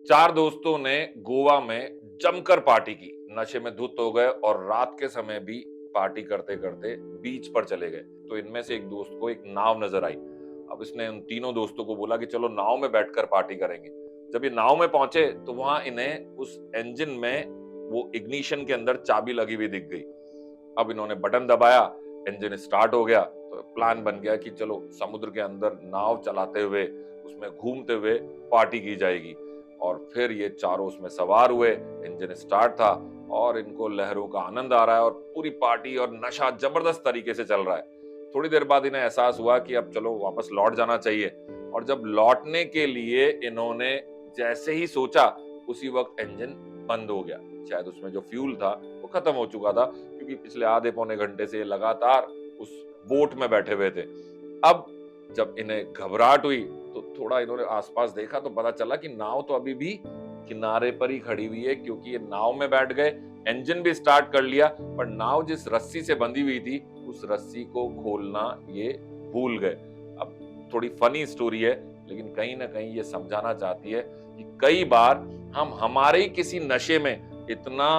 चार दोस्तों ने गोवा में जमकर पार्टी की, नशे में धुत हो गए और रात के समय भी पार्टी करते करते बीच पर चले गए। तो इनमें से एक दोस्त को एक नाव नजर आई। अब इसने उन तीनों दोस्तों को बोला कि चलो नाव में बैठकर पार्टी करेंगे। जब ये नाव में पहुंचे तो वहां इन्हें उस इंजन में वो इग्निशन के अंदर चाबी लगी हुई दिख गई। अब इन्होंने बटन दबाया, इंजन स्टार्ट हो गया। तो प्लान बन गया कि चलो समुद्र के अंदर नाव चलाते हुए उसमें घूमते हुए पार्टी की जाएगी। और फिर ये चारों उसमें सवार हुए, इंजन स्टार्ट था और इनको लहरों का आनंद आ रहा है और पूरी पार्टी और नशा जबरदस्त तरीके से चल रहा है। थोड़ी देर बाद इन्हें एहसास हुआ कि अब चलो वापस लौट जाना चाहिए। और जब लौटने के लिए इन्होंने जैसे ही सोचा, उसी वक्त इंजन बंद हो गया। शायद उसमें जो फ्यूल था वो खत्म हो चुका था, क्योंकि पिछले आधे पौने घंटे से लगातार उस बोट में बैठे हुए थे। अब जब इन्हें घबराहट हुई तो थोड़ा इन्होंने आसपास देखा तो पता चला कि नाव तो अभी भी किनारे पर ही खड़ी हुई है, क्योंकि ये नाव में बैठ गए, इंजन भी स्टार्ट कर लिया, पर नाव जिस रस्सी से बंधी हुई थी उस रस्सी को खोलना ये भूल गए। अब थोड़ी फनी स्टोरी है, लेकिन कहीं ना कहीं ये समझाना चाहती है कि कई बार हम हमारे ही किसी नशे में इतना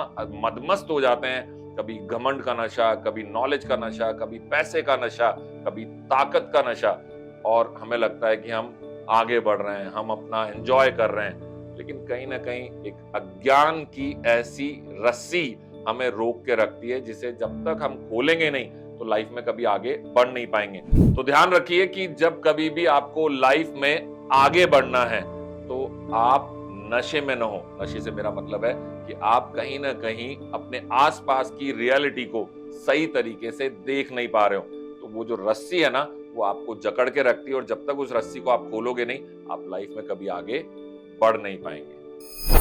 मदमस्त हो जाते हैं, कभी घमंड का नशा, कभी नॉलेज का नशा, कभी पैसे का नशा, कभी ताकत का नशा, और हमें लगता है कि हम आगे बढ़ रहे हैं, हम अपना एंजॉय कर रहे हैं, लेकिन कहीं ना कहीं एक अज्ञान की ऐसी रस्सी हमें रोक के रखती है, जिसे जब तक हम खोलेंगे नहीं तो लाइफ में कभी आगे बढ़ नहीं पाएंगे। तो ध्यान रखिए कि जब कभी भी आपको लाइफ में आगे बढ़ना है तो आप नशे में न हो। नशे से मेरा मतलब है कि आप कहीं ना कहीं अपने आसपास की रियलिटी को सही तरीके से देख नहीं पा रहे हो। तो वो जो रस्सी है ना, वो आपको जकड़ के रखती है, और जब तक उस रस्सी को आप खोलोगे नहीं, आप लाइफ में कभी आगे बढ़ नहीं पाएंगे।